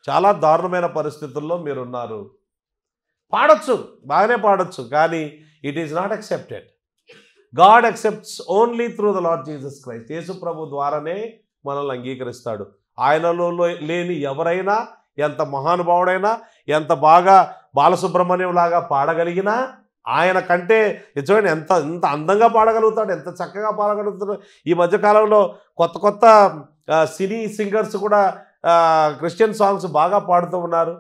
S1: చాలా దారుణమైన పరిస్థితుల్లో మీరున్నారు. పాడొచ్చు, బాగానే పాడొచ్చు, కానీ it is not accepted. God accepts only through the Lord Jesus Christ. యేసు ప్రభు ద్వారానే మనల్ని అంగీకరిస్తాడు. ఆయనలో లేని ఎవరైనా, ఎంత మహానుభావుడైనా, ఎంత బాగా బాలసుబ్రహ్మణ్యం లాగా పాడగలిగినా ఆయన కంటే చూడండి ఎంత అందంగా పాడగలుగుతాడు, ఎంత చక్కగా పాడగలుగుతాడు. ఈ మధ్యకాలంలో కొత్త కొత్త సినీ సింగర్స్ కూడా క్రిస్టియన్ సాంగ్స్ బాగా పాడుతూ ఉన్నారు.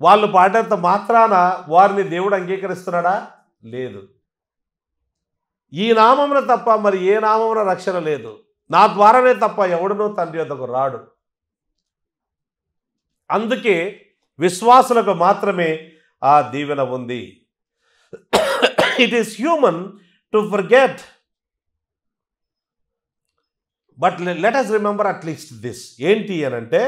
S1: వాళ్ళు పాడేంత మాత్రాన వారిని దేవుడు అంగీకరిస్తున్నాడా? లేదు. ఈ నామమున తప్ప మరి ఏ నామమున రక్షణ లేదు, నా ద్వారానే తప్ప ఎవడునూ తండ్రి వద్దకు రాడు. అందుకే విశ్వాసులకు మాత్రమే ఆ దీవెన ఉంది. It is human to forget but let us remember at least this ఏంటి అని అంటే,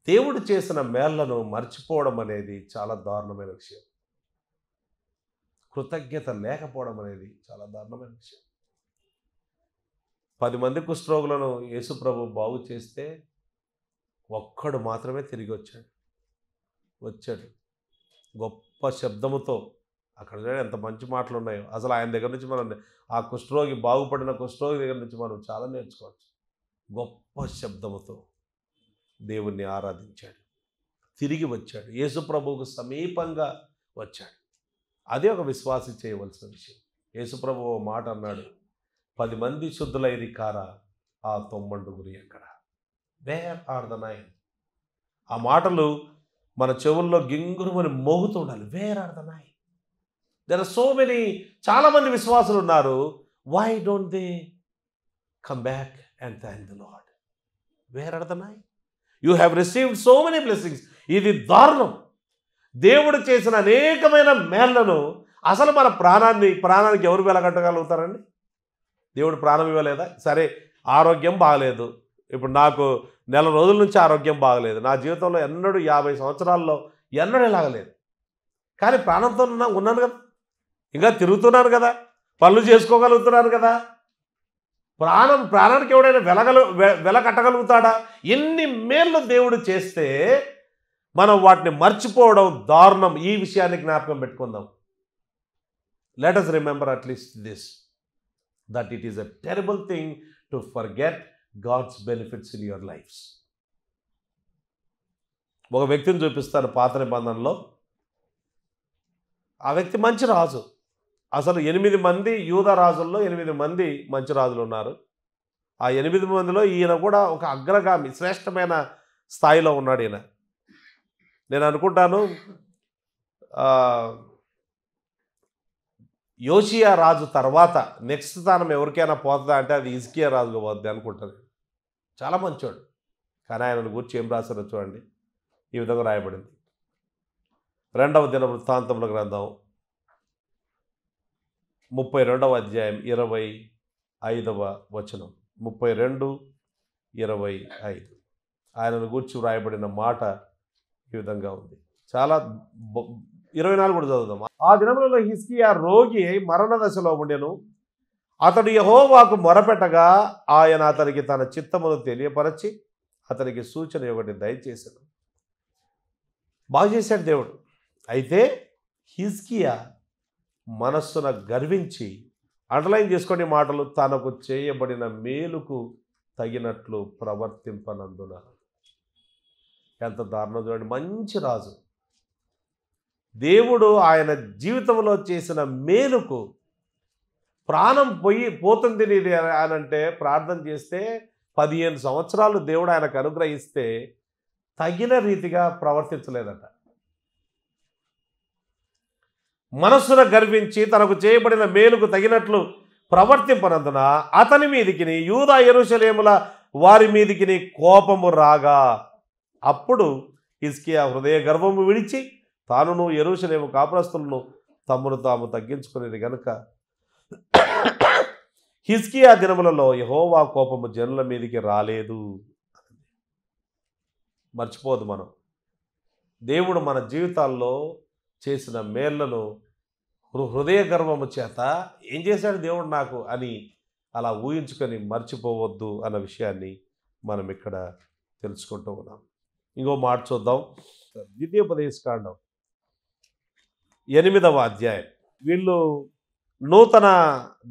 S1: దేవుడు చేసిన మేళ్లను మర్చిపోవడం అనేది చాలా దారుణమైన విషయం. కృతజ్ఞత లేకపోవడం అనేది చాలా దారుణమైన విషయం. 10 మంది కుష్ఠరోగులను యేసుప్రభు బాగు చేస్తే ఒక్కడు మాత్రమే తిరిగి వచ్చాడు గొప్ప శబ్దముతో. అక్కడ ఎంత మంచి మాటలు ఉన్నాయో. అసలు ఆయన దగ్గర నుంచి మనం ఆ కుష్ఠరోగి, బాగుపడిన కుష్ఠరోగి దగ్గర నుంచి మనం చాలా నేర్చుకోవచ్చు. గొప్ప శబ్దముతో దేవుణ్ణి ఆరాధించాడు, తిరిగి వచ్చాడు, యేసుప్రభువుకు సమీపంగా వచ్చాడు. అదే ఒక విశ్వాసి చేయవలసిన విషయం. యేసుప్రభు మాట అన్నాడు, 10 మంది శుద్ధులైరి కారా, ఆ 90 ఎక్కడ? Where are the 9? ఆ మాటలు మన చెవుల్లో గింగురుమని మోగుతుండాలి. Where are the 9? There are so many, చాలామంది విశ్వాసులు ఉన్నారు. Why don't they come back and thank the Lord? Where are the 9? You have received so many blessings. ఇది దారుణం. దేవుడు చేసిన అనేకమైన మేళ్లను అసలు మన ప్రాణానికి ఎవరు వెలగట్టగలుగుతారండి? దేవుడు ప్రాణం ఇవ్వలేదా? సరే, ఆరోగ్యం బాగలేదు. ఇప్పుడు నాకు నెల రోజుల నుంచి ఆరోగ్యం బాగలేదు. నా జీవితంలో ఎన్నడూ 50 సంవత్సరాల్లో ఎన్నడూ ఇలాగలేదు. కానీ ప్రాణంతో ఉన్నాను కదా, ఇంకా తిరుగుతున్నాను కదా, పనులు చేసుకోగలుగుతున్నాను కదా. ప్రాణానికి ఎవడైనా వెల కట్టగలుగుతాడా? ఎన్ని మేళ్ళు దేవుడు చేస్తే మనం వాటిని మర్చిపోవడం దారుణం. ఈ విషయాన్ని జ్ఞాపకం పెట్టుకుందాం. Let us remember at least this, that it is a terrible thing to forget God's benefits in your lives. ఒక వ్యక్తిని చూపిస్తాను పాత నిబంధనలో. ఆ వ్యక్తి మంచి రాజు. అసలు 8 మంది యూదా రాజుల్లో 8 మంది మంచి రాజులు ఉన్నారు. ఆ 8 మందిలో ఈయన కూడా ఒక అగ్రగామి, శ్రేష్టమైన స్థాయిలో ఉన్నాడు ఈయన. నేను అనుకుంటాను యోషియా రాజు తర్వాత నెక్స్ట్ స్థానం ఎవరికైనా పోతుందా అంటే అది హిజ్కియా రాజుగా పోద్ది అనుకుంటాను. చాలా మంచోడు. కానీ ఆయన గురించి ఏం రాశారో చూడండి. ఈ విధంగా రాయబడింది. 2వ దినవృత్తాంతముల గ్రంథం 32వ అధ్యాయం 25వ వచనం. 32:25 ఆయనను గూర్చి వ్రాయబడిన మాట ఈ విధంగా ఉంది. చాలా 24 కూడా చదువుదాం. ఆ దినములలో హిజ్కియా రోగి అయి మరణ దశలో ఉండెను. అతడు యెహోవాకు మొరపెట్టగా ఆయన అతనికి తన చిత్తమును తెలియపరచి అతనికి సూచన ఒకటి దయచేశాడు. బాగు చేశాడు దేవుడు. అయితే హిజ్కియా మనస్సున గర్వించి, అండర్లైన్ చేసుకోండి మాటలు, తనకు చేయబడిన మేలుకు తగినట్లు ప్రవర్తింపనందున. ఎంత దారుణం చూడండి. మంచి రాజు, దేవుడు ఆయన జీవితంలో చేసిన మేలుకు ప్రాణం పోతుంది అని అంటే ప్రార్థన చేస్తే 15 సంవత్సరాలు దేవుడు ఆయనకు అనుగ్రహిస్తే తగిన రీతిగా ప్రవర్తించలేదట. మనస్సున గర్వించి తనకు చేయబడిన మేలుకు తగినట్లు ప్రవర్తింపనందున అతని మీదికిని యూదా యెరూషలేముల వారి మీదికిని కోపము రాగా, అప్పుడు హిజ్కియా హృదయ గర్వము విడిచి తానును యెరూషలేము కాపురస్తులను తమను తాము తగ్గించుకునేది గనుక హిజ్కియా దినములలో యెహోవా కోపము జనుల మీదికి రాలేదు. మర్చిపోదు మనం. దేవుడు మన జీవితాల్లో చేసిన మేళ్లను హృదయ గర్వము చేత ఏం చేశాడు దేవుడు నాకు అని అలా ఊహించుకొని మర్చిపోవద్దు అన్న విషయాన్ని మనం ఇక్కడ తెలుసుకుంటూ ఉన్నాం. ఇంకో మాట చూద్దాం. ద్వితీయోపదేశకాండం 8వ అధ్యాయం. వీళ్ళు నూతన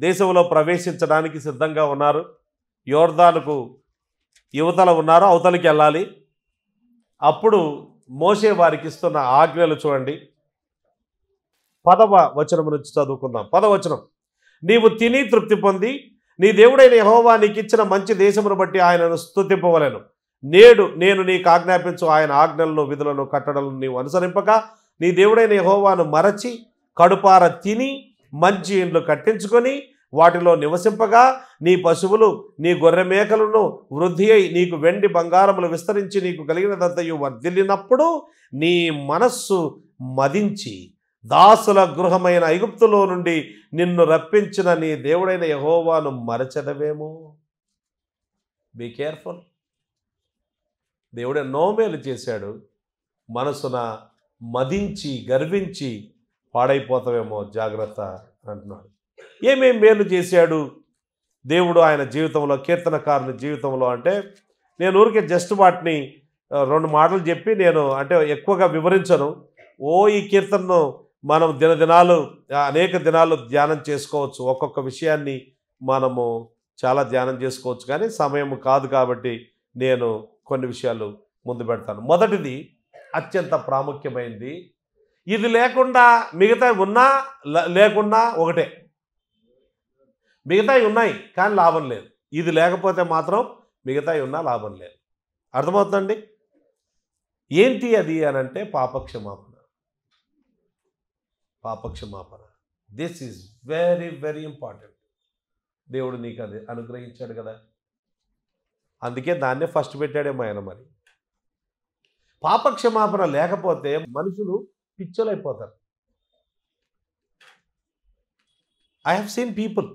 S1: దేశంలో ప్రవేశించడానికి సిద్ధంగా ఉన్నారు. యోర్దానుకు యువతల ఉన్నారు, అవతలికి వెళ్ళాలి. అప్పుడు మోషే వారికి ఇస్తున్న ఆజ్ఞలు చూడండి. 10వ వచనం నుంచి చదువుకుందాం. 10వ వచనం. నీవు తిని తృప్తి పొంది నీ దేవుడైన యెహోవా నీకు ఇచ్చిన మంచి దేశమును బట్టి ఆయనను స్తుతింపవలెను. నేడు నేను నీకు ఆజ్ఞాపించు ఆయన ఆజ్ఞలను, విధులను, కట్టడలను నీవు అనుసరింపక నీ దేవుడైన యెహోవాను మరచి కడుపార తిని మంచి ఇండ్లు కట్టించుకొని వాటిలో నివసింపగా నీ పశువులు నీ గొర్రె మేకలను వృద్ధి అయి నీకు వెండి బంగారములు విస్తరించి నీకు కలిగినదంతయు వర్ధిల్లినప్పుడు నీ మనస్సు మదించి దాసుల గృహమైన ఐగుప్తులో నుండి నిన్ను రప్పించిన నీ దేవుడైన యెహోవాను మరచెదవేమో. Be careful. దేవుడు ఎన్నో మేలు చేశాడు, మనసున మదించి గర్వించి పాడైపోతావేమో జాగ్రత్త అంటున్నాడు. ఏమేం మేలు చేశాడు దేవుడు ఆయన జీవితంలో, కీర్తనకారుని జీవితంలో అంటే నేను ఊరికే జస్ట్ వాటిని 2 మాటలు చెప్పి నేను అంటే ఎక్కువగా వివరించను. ఈ కీర్తనను మనం దినదినాలు అనేక దినాలు ధ్యానం చేసుకోవచ్చు. ఒక్కొక్క విషయాన్ని మనము చాలా ధ్యానం చేసుకోవచ్చు, కానీ సమయం కాదు కాబట్టి నేను కొన్ని విషయాలు ముందు పెడతాను. మొదటిది అత్యంత ప్రాముఖ్యమైనది. ఇది లేకుండా మిగతా ఉన్నా లేకున్నా ఒకటే. మిగతావి ఉన్నాయి కానీ లాభం లేదు. ఇది లేకపోతే మాత్రం మిగతావి ఉన్నా లాభం లేదు. అర్థమవుతుందండి? ఏంటి అది అని అంటే పాపక్షమాపణ. పాపక్షమాపణ. This is very very important. దేవుడు నీకు అది అనుగ్రహించాడు కదా, అందుకే దాన్నే ఫస్ట్ పెట్టాడేమో ఆయన. మరి పాపక్షమాపణ లేకపోతే మనుషులు పిచ్చలైపోతారు. ఐ హ్యావ్ సీన్ పీపుల్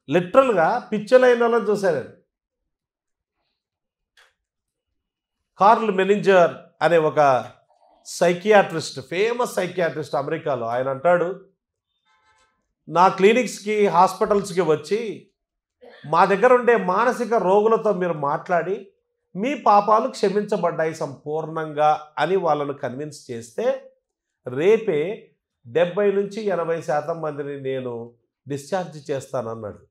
S1: లిటరల్గా పిచ్చలైన వాళ్ళని చూశానండి. కార్ల్ మెనింజర్ అనే ఒక సైకియాట్రిస్ట్, ఫేమస్ సైకియాట్రిస్ట్ అమెరికాలో, ఆయన అంటాడు, నా క్లినిక్స్కి హాస్పిటల్స్కి వచ్చి మా దగ్గర ఉండే మానసిక రోగులతో మీరు మాట్లాడి మీ పాపాలు క్షమించబడ్డాయి సంపూర్ణంగా అని వాళ్ళను కన్విన్స్ చేస్తే రేపే 70 నుంచి 80% మందిని నేను డిశ్చార్జ్ చేస్తానన్నాడు.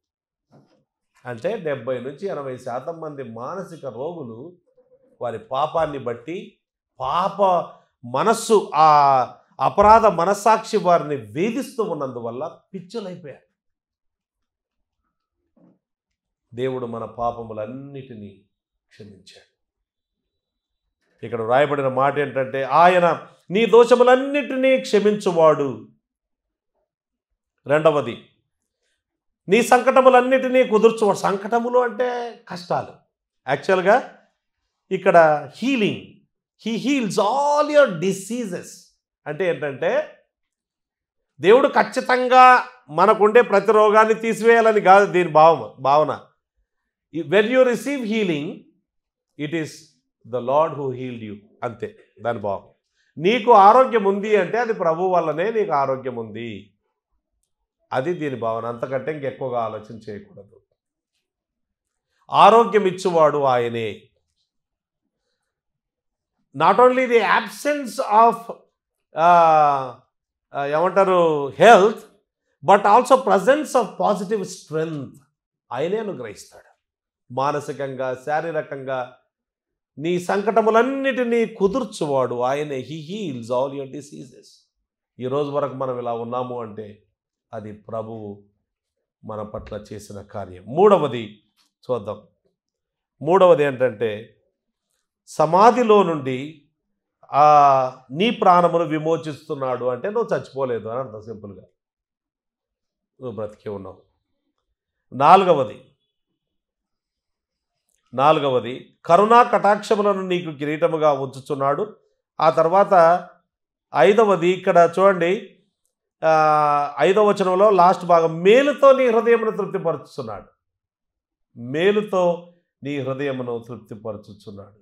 S1: అంటే 70 నుంచి 80% మంది మానసిక రోగులు వారి పాపాన్ని బట్టి, పాప మనస్సు, ఆ అపరాధ మనస్సాక్షి వారిని వేధిస్తూ ఉన్నందువల్ల పిచ్చలైపోయారు. దేవుడు మన పాపములన్నిటినీ క్షమించాడు. ఇక్కడ రాయబడిన మాట ఏంటంటే ఆయన నీ దోషములన్నిటినీ క్షమించువాడు. రెండవది, నీ సంకటములన్నిటినీ కుదుర్చువాడు. సంకటములు అంటే కష్టాలు. యాక్చువల్గా ఇక్కడ healing, he heals all your diseases అంటే ఏంటంటే దేవుడు ఖచ్చితంగా మనకుండే ప్రతి రోగాన్ని తీసివేయాలని కాదు దీని భావన. When you receive healing, it is the lord who healed you, అంతే దాని భావం. నీకు ఆరోగ్యం ఉంది అంటే అది ప్రభు వల్లనే నీకు ఆరోగ్యం ఉంది, అది దీని భావన. అంతకంటే ఇంకెక్కువగా ఆలోచన చేయకూడదు. ఆరోగ్యం ఇచ్చువాడు ఆయనే. Not only the absence of ఏమంటారు health, but also presence of positive strength ఆయనే అనుగ్రహిస్తాడు. మానసికంగా, శారీరకంగా నీ సంకటములన్నిటినీ కుదుర్చువాడు ఆయనే. He heals all your diseases. ఈరోజు వరకు మనం ఇలా ఉన్నాము అంటే అది ప్రభువు మన పట్ల చేసిన కార్యం. మూడవది చూద్దాం. మూడవది ఏంటంటే సమాధిలో నుండి నీ ప్రాణమును విమోచిస్తున్నాడు అంటే నువ్వు చచ్చిపోలేదు అని అర్థం. సింపుల్గా నువ్వు బ్రతికే ఉన్నావు. నాలుగవది కరుణా కటాక్షములను నీకు కిరీటముగా ఉంచుచున్నాడు. ఆ తర్వాత ఐదవది ఇక్కడ చూడండి, 5వ వచనంలో లాస్ట్ భాగం, మేలుతో నీ హృదయమును తృప్తిపరుచుతున్నాడు. మేలుతో నీ హృదయమును తృప్తిపరచుచున్నాడు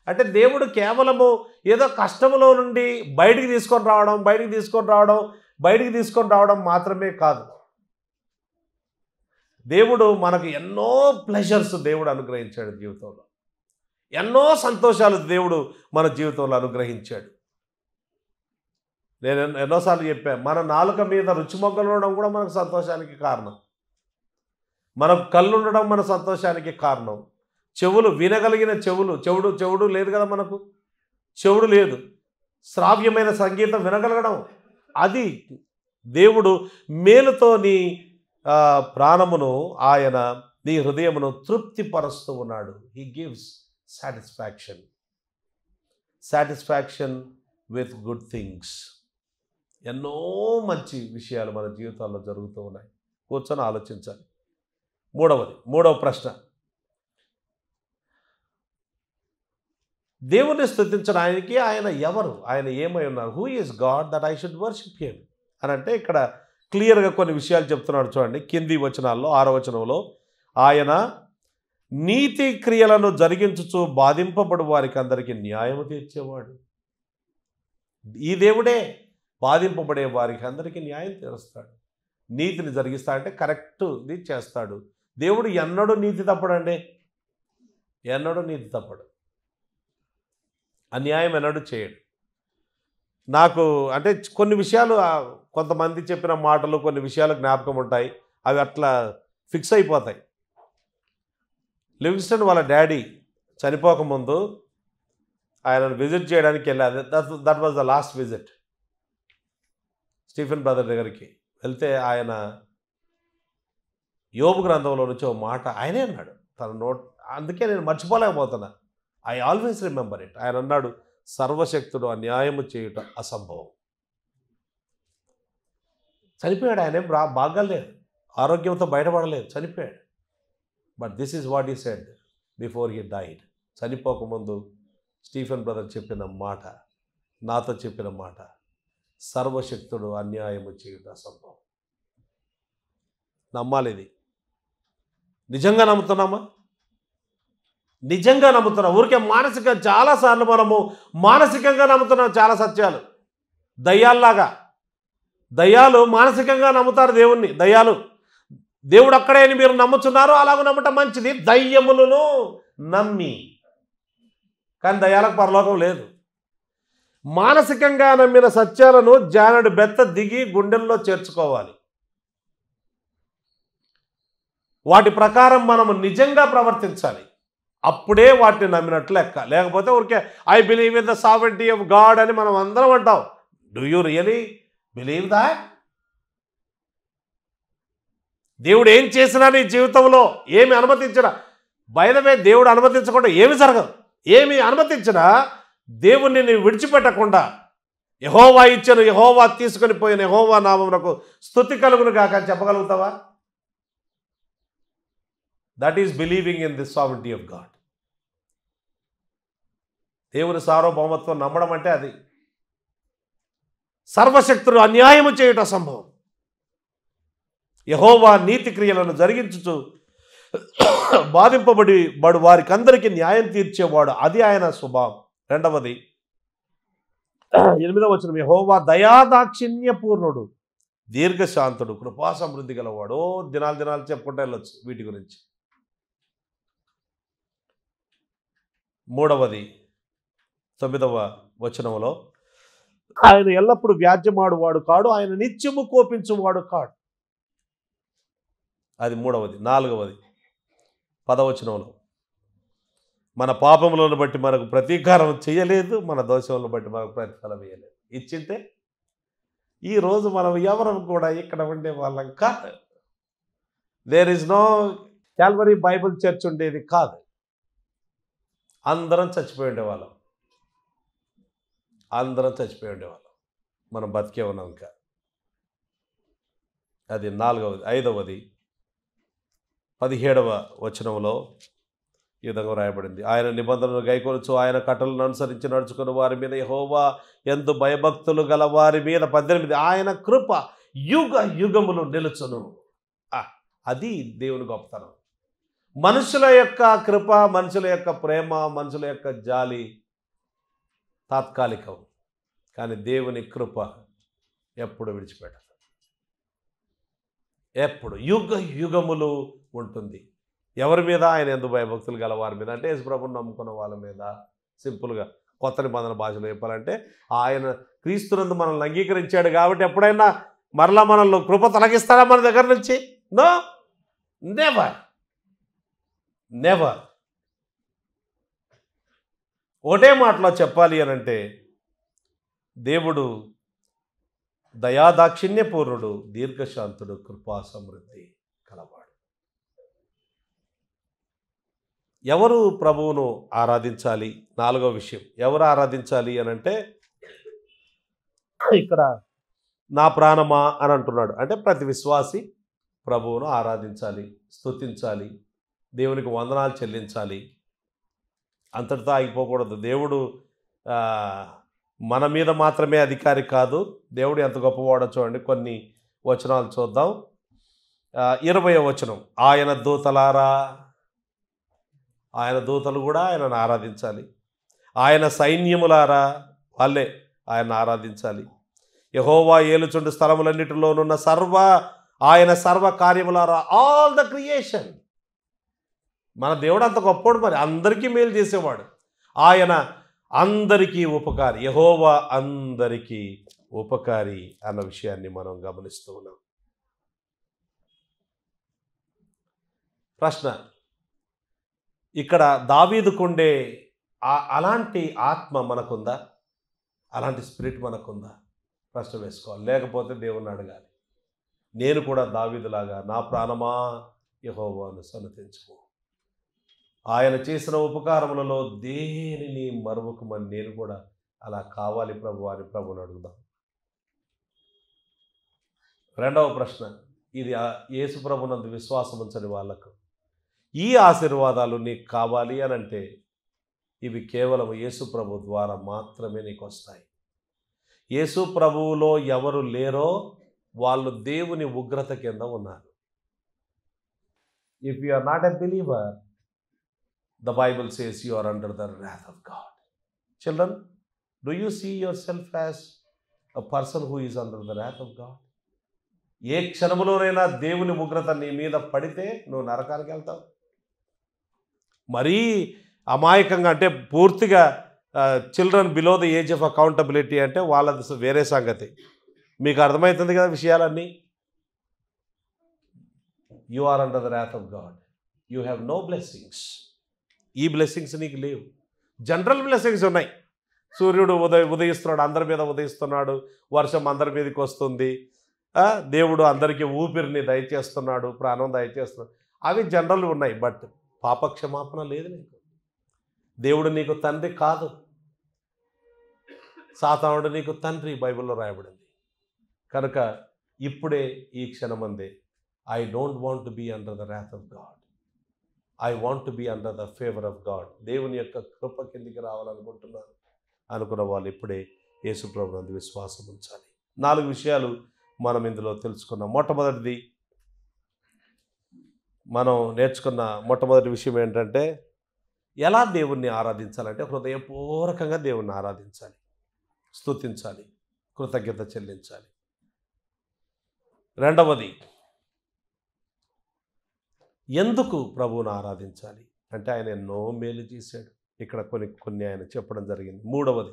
S1: అంటే దేవుడు కేవలము ఏదో కష్టములో నుండి బయటికి తీసుకొని రావడం మాత్రమే కాదు. దేవుడు మనకు ఎన్నో ప్లెజర్స్ దేవుడు అనుగ్రహించాడు జీవితంలో. ఎన్నో సంతోషాలు దేవుడు మన జీవితంలో అనుగ్రహించాడు. నేను ఎన్నోసార్లు చెప్పాను, మన నాలుక మీద రుచి మొగ్గలు ఉండడం కూడా మనకు సంతోషానికి కారణం. మనకు కళ్ళు ఉండడం మన సంతోషానికి కారణం. చెవులు, వినగలిగిన చెవుడు లేదు కదా మనకు, చెవుడు లేదు. శ్రావ్యమైన సంగీతం వినగలగడం, అది దేవుడు మేలుతో నీ ప్రాణమును, ఆయన నీ హృదయమును తృప్తిపరుస్తూ ఉన్నాడు. He gives satisfaction with good things. ఎన్నో మంచి విషయాలు మన జీవితాల్లో జరుగుతూ ఉన్నాయి. కూర్చొని ఆలోచించాలి. మూడవ ప్రశ్న, దేవుణ్ణి స్తుతించడానికి ఆయన ఎవరు, ఆయన ఏమై ఉన్నారు, who is God that I should worship him అని అంటే ఇక్కడ క్లియర్గా కొన్ని విషయాలు చెప్తున్నాడు చూడండి. కింది వచనాల్లో 6వ వచనంలో ఆయన నీతి క్రియలను జరిగించుచు బాధింపబడు వారికి అందరికీ న్యాయము తీర్చేవాడు. ఈ దేవుడే బాధింపబడే వారికి అందరికీ న్యాయం తీరుస్తాడు, నీతిని జరిగిస్తాడంటే కరెక్ట్ది చేస్తాడు. దేవుడు ఎన్నడూ నీతి తప్పడండి, ఎన్నడూ నీతి తప్పడు, అన్యాయం ఎన్నడూ చేయడు. నాకు అంటే కొన్ని విషయాలు కొంతమంది చెప్పిన మాటలు కొన్ని విషయాలు జ్ఞాపకం ఉంటాయి, అవి అట్లా ఫిక్స్ అయిపోతాయి. లివింగ్స్టన్ వాళ్ళ డాడీ చనిపోకముందు ఆయనను విజిట్ చేయడానికి వెళ్ళాది. That was the last visit Stephen brother దగ్గరికి వెళ్తే ఆయన యోబు గ్రంథంలో నుంచి ఒక మాట ఆయనే అన్నాడు తన నోట్, అందుకే నేను మర్చిపోలేకపోతున్నా. I always remember it. ఆయన అన్నాడు, సర్వశక్తుడు అన్యాయము చేయుట అసంభవం. చనిపోయాడు, ఆయన ఏం బాగాలేదు, ఆరోగ్యంతో బయటపడలేదు, చనిపోయాడు. But this is what he said before he died. చనిపోకముందు స్టీఫెన్ బ్రదర్ చెప్పిన మాట, నాతో చెప్పిన మాట, సర్వశక్తుడు అన్యాయము చేయుట అసంభవం. నమ్మాలి ఇది. నిజంగా నమ్ముతున్నామా? నిజంగా నమ్ముతున్నాం. ఊరికే మానసిక చాలాసార్లు మనము మానసికంగా నమ్ముతున్నాం చాలా సత్యాలు. దయ్యాల్లాగా, దయ్యాలు మానసికంగా నమ్ముతారు దేవుణ్ణి. దయ్యాలు దేవుడు అక్కడే అని మీరు నమ్ముతున్నారు, అలాగ నమ్మటం మంచిది. దయ్యములను నమ్మి, కానీ దయ్యాలకు పరలోకం లేదు. మానసికంగా నమ్మిన సత్యాలను జానడు బెత్త దిగి గుండెల్లో చేర్చుకోవాలి. వాటి ప్రకారం మనము నిజంగా ప్రవర్తించాలి, అప్పుడే వాటిని నమ్మినట్లు లెక్క. లేకపోతే ఊరికే I believe in the sovereignty of God అని మనం అందరం అంటాం. Do you really believe that? దేవుడు ఏం చేసినా నీ జీవితంలో ఏమి అనుమతించినా, బై ద వే దేవుడు అనుమతించకుండా ఏమి జరగదు. ఏమి అనుమతించినా దేవుణ్ణి నీవు విడిచిపెట్టకుండా, యెహోవా ఇచ్చను, యెహోవా తీసుకొని పోయిన యెహోవా నామమునకు స్తుతి కలుగును గాక అని చెప్పగలుగుతావా? That is believing in the sovereignty of God. దేవుని సార్వభౌమత్వం నమ్మడం అంటే అది. సర్వశక్తుడు అన్యాయము చేయుట అసంభవం. యెహోవా నీతి క్రియలను జరిగించుచు బాధింపబడు వారికి అందరికీ న్యాయం తీర్చేవాడు, అది ఆయన స్వభావం. రెండవది 8వ వచనం, యెహోవా దయాదాక్షిణ్యపూర్ణుడు, దీర్ఘశాంతుడు, కృపా సమృద్ధి గలవాడు. దినాలు చెప్పుకుంటే వెళ్ళొచ్చు వీటి గురించి. మూడవది 9వ వచనంలో, ఆయన ఎల్లప్పుడూ వ్యాజ్యమాడువాడు కాడు, ఆయన నిత్యము కోపించువాడు కాడు. అది మూడవది. 4వది 10వ వచనంలో, మన పాపములను బట్టి మనకు ప్రతీకారం చేయలేదు, మన దోషములను బట్టి మనకు ప్రతిఫలం ఇయ్యలేదు. ఇచ్చింటే ఈరోజు మనం ఎవరం కూడా ఇక్కడ ఉండే వాళ్ళం కాదు. There is no Calvary Bible church ఉండేది కాదు. అందరం చచ్చిపోయి ఉండేవాళ్ళం, అందరం చచ్చిపోయి ఉండేవాళ్ళం. మనం బతికే ఉన్నాం ఇంకా. అది 4వది. 5వది 17వ వచనంలో ఈ విధంగా రాయబడింది, ఆయన నిబంధనలు గైకొనొచ్చు, ఆయన కట్టలను అనుసరించి నడుచుకున్న వారి మీద యెహోవా ఎందు భయభక్తులు గల వారి మీద 18, ఆయన కృప యుగ యుగములు నిలుచును. అది దేవుని గొప్పతనం. మనుషుల యొక్క కృప, మనుషుల యొక్క ప్రేమ, మనుషుల యొక్క జాలి తాత్కాలికం, కానీ దేవుని కృప ఎప్పుడు విడిచిపెట్టదు, ఎప్పుడు యుగ యుగములు ఉంటుంది. ఎవరి మీద? ఆయన ఎందు భయభక్తులు గల వారి మీద, అంటే యేసుప్రభువుని నమ్ముకున్న వాళ్ళ మీద. సింపుల్గా కొత్త నిబంధన భాషలో చెప్పాలంటే, ఆయన క్రీస్తునందు మనల్ని అంగీకరించాడు కాబట్టి ఎప్పుడైనా మరలా మనల్ని కృప తొలగిస్తాడా మన దగ్గర నుంచి? No, never never. ఒకటే మాటలో చెప్పాలి అనంటే, దేవుడు దయాదాక్షిణ్యపూర్ణుడు, దీర్ఘశాంతుడు, కృపా సమృద్ధి కలవాడు. ఎవరు ప్రభువును ఆరాధించాలి? 4వ విషయం, ఎవరు ఆరాధించాలి అనంటే, ఇక్కడ నా ప్రాణమా అని అంటున్నాడు. అంటే ప్రతి విశ్వాసి ప్రభువును ఆరాధించాలి, స్తుతించాలి, దేవునికి వందనాలు చెల్లించాలి. అంతటితో ఆగిపోకూడదు. దేవుడు మన మీద మాత్రమే అధికారి కాదు. దేవుడు ఎంత గొప్పవాడో చూడండి. కొన్ని వచనాలు చూద్దాం. 20వ వచనం, ఆయన దూతలారా, ఆయన దూతలు కూడా ఆయనను ఆరాధించాలి. ఆయన సైన్యములారా, వాళ్ళే ఆయన ఆరాధించాలి. యెహోవా ఏలుచుండు స్థలములన్నిటిలోనున్న ఆయన సర్వ కార్యములారా, ఆల్ ద క్రియేషన్. మన దేవుడు అంత గొప్పోడు, మరి అందరికీ మేలు చేసేవాడు. ఆయన అందరికీ ఉపకారి, యెహోవా అందరికీ ఉపకారి అన్న విషయాన్ని మనం గమనిస్తూ ఉన్నాం. ప్రశ్న, ఇక్కడ దావీదుకుండే అలాంటి ఆత్మ మనకుందా? అలాంటి స్పిరిట్ మనకుందా? ప్రశ్న వేసుకోవాలి. లేకపోతే దేవుణ్ణి అడగాలి. నేను కూడా దావీదులాగా, నా ప్రాణమా యెహోవాను సన్నతించుము, ఆయన చేసిన ఉపకారములలో దేనిని మరువకమని నేను కూడా అలా కావాలి ప్రభు అని ప్రభుని అడుగుదాం. రెండవ ప్రశ్న, ఇది యేసు ప్రభునందు విశ్వాసం ఉంచని వాళ్ళకు ఈ ఆశీర్వాదాలు నీకు కావాలి అని అంటే ఇవి కేవలం యేసు ప్రభు ద్వారా మాత్రమే నీకు వస్తాయి. యేసు ప్రభువులో ఎవరు లేరో వాళ్ళు దేవుని ఉగ్రత కింద ఉన్నారు. If you are not a believer, the Bible says you are under the wrath of God. Children, do you see yourself as a person who is under the wrath of God? ఏ క్షణములోనైనా దేవుని ఉగ్రత నీ మీద పడితే నువ్వు నరకానికి వెళ్తావు. మరీ అమాయకంగా అంటే పూర్తిగా children below the age of accountability అంటే వాళ్ళది వేరే సంగతి. మీకు అర్థమవుతుంది కదా విషయాలన్నీ. You are under the wrath of God. You have no blessings. ఈ బ్లెస్సింగ్స్ నీకు లేవు. జనరల్ బ్లెస్సింగ్స్ ఉన్నాయి. సూర్యుడు ఉదయిస్తున్నాడు, అందరి మీద ఉదయిస్తున్నాడు, వర్షం అందరి మీదకి వస్తుంది, దేవుడు అందరికీ ఊపిరిని దయచేస్తున్నాడు, ప్రాణం దయచేస్తున్నాడు, అవి జనరల్ ఉన్నాయి. బట్ పాపక్షమాపణ లేదు నీకు. దేవుడు నీకు తండ్రి కాదు, సాతానుడు నీకు తండ్రి బైబిల్లో రాయబడింది. కనుక ఇప్పుడే ఈ క్షణమందే I don't want to be under the wrath of God. I want to be under the favour of God. దేవుని యొక్క కృప కిందికి రావాలనుకుంటున్నాను అనుకున్న వాళ్ళు ఇప్పుడే యేసు ప్రభునందు విశ్వాసం ఉంచాలి. 4 విషయాలు మనం ఇందులో తెలుసుకున్నాం. మొట్టమొదటిది మనం నేర్చుకున్న మొట్టమొదటి విషయం ఏంటంటే ఎలా దేవుణ్ణి ఆరాధించాలంటే హృదయపూర్వకంగా దేవుణ్ణి ఆరాధించాలి, స్తుతించాలి, కృతజ్ఞత చెల్లించాలి. రెండవది, ఎందుకు ప్రభువును ఆరాధించాలి అంటే ఆయన ఎన్నో మేలు చేశాడు. ఇక్కడ కొన్ని ఆయన చెప్పడం జరిగింది. మూడవది,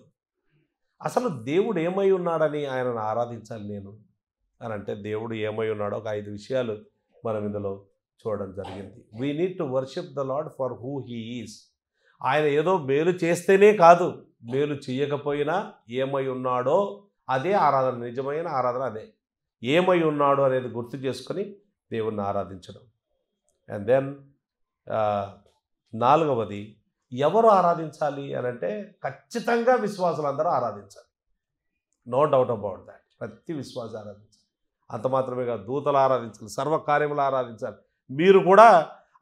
S1: అసలు దేవుడు ఏమై ఉన్నాడని ఆయనను ఆరాధించాలి నేను అని అంటే దేవుడు ఏమై ఉన్నాడో ఒక 5 విషయాలు మనం ఇందులో చూడడం జరిగింది. We need to worship the lord for who he is. ఆయన ఏదో మేలు చేస్తేనే కాదు, మేలు చేయకపోయినా ఏమై ఉన్నాడో అదే ఆరాధన. నిజమైన ఆరాధన అదే. ఏమై ఉన్నాడో అనేది గుర్తు చేసుకొని దేవుణ్ణి ఆరాధించడం. అండ్ దెన్ 4వది, ఎవరు ఆరాధించాలి అని అంటే ఖచ్చితంగా విశ్వాసులందరూ ఆరాధించాలి. No doubt about that. ప్రతి విశ్వాసం ఆరాధించాలి. అంత మాత్రమే కాదు, దూతలు ఆరాధించాలి, సర్వకార్యములు ఆరాధించాలి. మీరు కూడా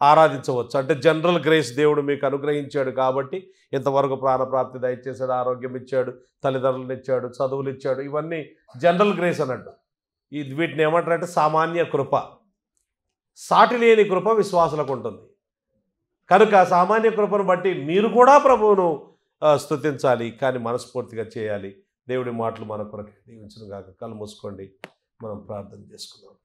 S1: ఆరాధించవచ్చు. అంటే జనరల్ గ్రేస్ దేవుడు మీకు అనుగ్రహించాడు కాబట్టి ఇంతవరకు ప్రాణప్రాప్తి దయచేశాడు, ఆరోగ్యం ఇచ్చాడు, తల్లిదండ్రులను ఇచ్చాడు, చదువులు ఇచ్చాడు, ఇవన్నీ జనరల్ గ్రేస్ అన్నట్టు. వీటిని ఏమంటారంటే సామాన్య కృప. సాటి లేని కృప విశ్వాసులకు ఉంటుంది. కనుక సామాన్య కృపను బట్టి మీరు కూడా ప్రభువును స్తుతించాలి, కానీ మనస్ఫూర్తిగా చేయాలి. దేవుడి మాటలు మన కొరకు దీవించును గాక. కళ్ళు మూసుకోండి, మనం ప్రార్థన చేసుకుందాం.